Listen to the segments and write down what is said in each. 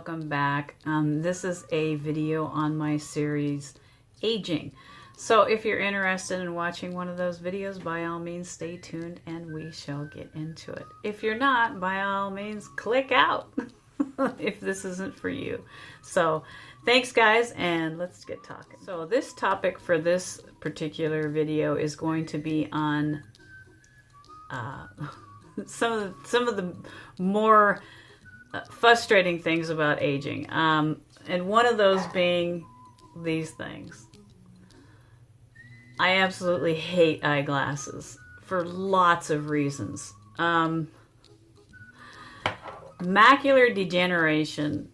welcome back. This is a video on my series Aging. So if you're interested in watching one of those videos, by all means stay tuned and we shall get into it. If you're not, by all means click out if this isn't for you. So thanks guys, and let's get talking. So this topic for this particular video is going to be on some of the more frustrating things about aging, and one of those being these things. I absolutely hate eyeglasses for lots of reasons. Macular degeneration,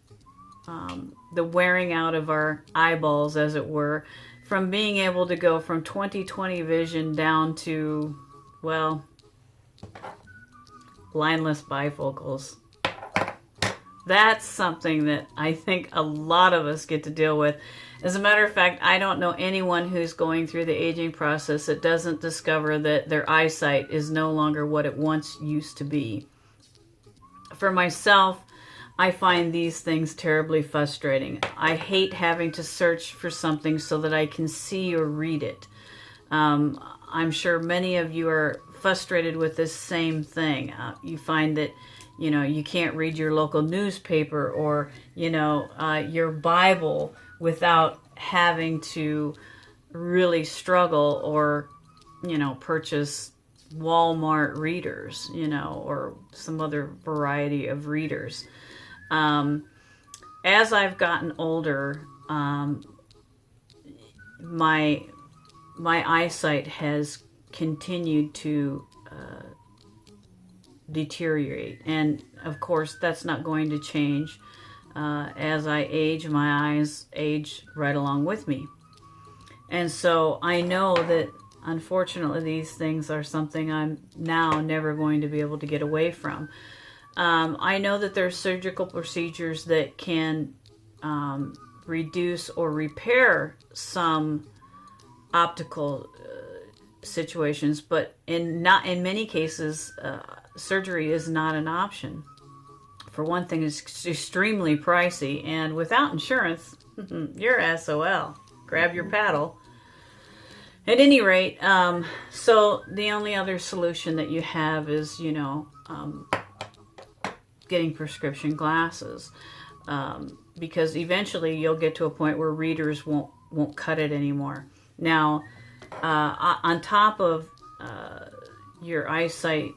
the wearing out of our eyeballs, as it were, from being able to go from 20/20 vision down to, well, blindless bifocals. That's something that I think a lot of us get to deal with. As a matter of fact, I don't know anyone who's going through the aging process that doesn't discover that their eyesight is no longer what it once used to be. For myself, I find these things terribly frustrating. I hate having to search for something so that I can see or read it. I'm sure many of you are frustrated with this same thing. You find that you can't read your local newspaper or, your Bible without having to really struggle or, purchase Walmart readers, or some other variety of readers. As I've gotten older, my eyesight has continued to deteriorate, and of course that's not going to change. As I age, my eyes age right along with me, and so I know that unfortunately these things are something I'm now never going to be able to get away from. I know that there are surgical procedures that can reduce or repair some optical situations, but in many cases surgery is not an option. For one thing, it's extremely pricey, and without insurance, you're SOL. Grab your paddle. At any rate, so the only other solution that you have is, getting prescription glasses, because eventually you'll get to a point where readers won't cut it anymore. Now, on top of your eyesight,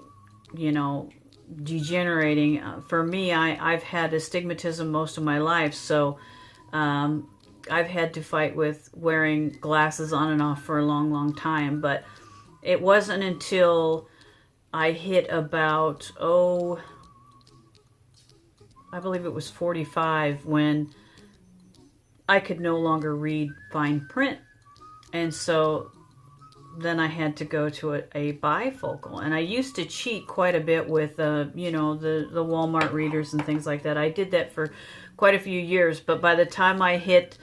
degenerating, for me, I've had astigmatism most of my life, so I've had to fight with wearing glasses on and off for a long time. But it wasn't until I hit about, I believe it was 45, when I could no longer read fine print. And so then I had to go to a bifocal. And I used to cheat quite a bit with, the Walmart readers and things like that. I did that for quite a few years, but by the time I hit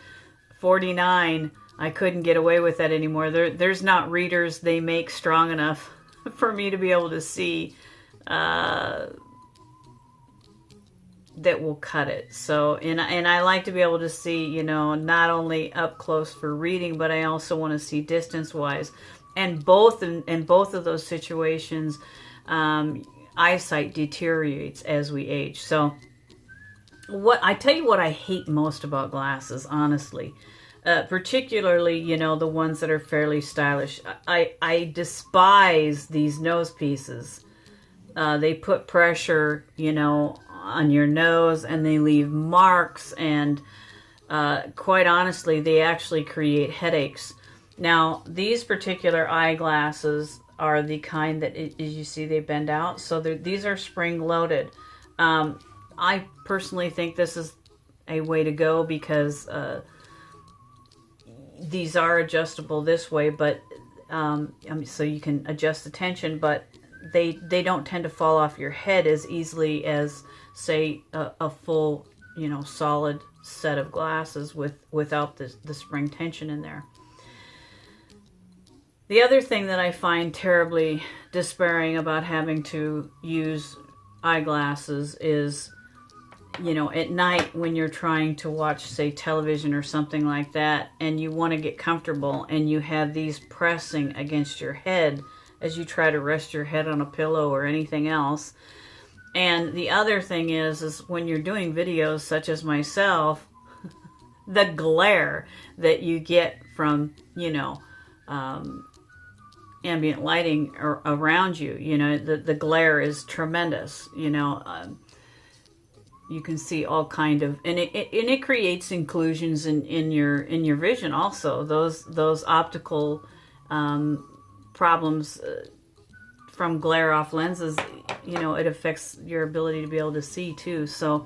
49, I couldn't get away with that anymore. There's not readers they make strong enough for me to be able to see that will cut it. So, and I like to be able to see, not only up close for reading, but I also want to see distance wise. And in both of those situations, eyesight deteriorates as we age. So I tell you what I hate most about glasses, honestly, particularly, the ones that are fairly stylish. I despise these nose pieces. They put pressure, on your nose, and they leave marks, and quite honestly, they actually create headaches. Now, these particular eyeglasses are the kind that, as you see, they bend out. So these are spring-loaded. I personally think this is a way to go, because these are adjustable this way, but so you can adjust the tension, but they don't tend to fall off your head as easily as, say, a full, solid set of glasses without the spring tension in there. The other thing that I find terribly despairing about having to use eyeglasses is you know, at night when you're trying to watch, say, television or something like that, and you want to get comfortable and you have these pressing against your head as you try to rest your head on a pillow or anything else. And the other thing is when you're doing videos such as myself, the glare that you get from, you know, ambient lighting around you, you know, the glare is tremendous, you know. You can see all kind of, and it creates inclusions in your vision also. Those optical problems from glare off lenses, you know, it affects your ability to be able to see too. So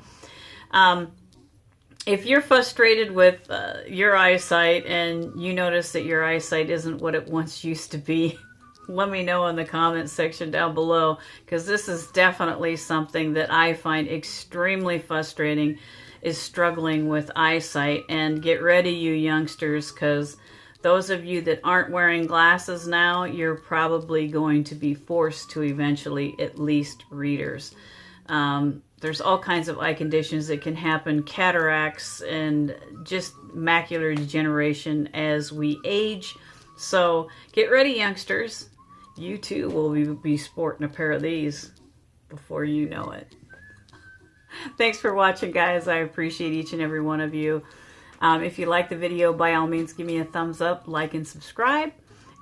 if you're frustrated with your eyesight and you notice that your eyesight isn't what it once used to be, let me know in the comments section down below, because this is definitely something that I find extremely frustrating, is struggling with eyesight. And get ready, you youngsters, because those of you that aren't wearing glasses now, you're probably going to be forced to eventually at least readers. There's all kinds of eye conditions that can happen, cataracts and just macular degeneration as we age. So get ready, youngsters. You too will be sporting a pair of these before you know it. Thanks for watching, guys. I appreciate each and every one of you. If you like the video, by all means, give me a thumbs up, like, and subscribe.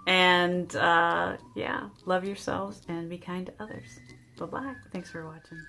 And yeah, love yourselves and be kind to others. Bye-bye. Thanks for watching.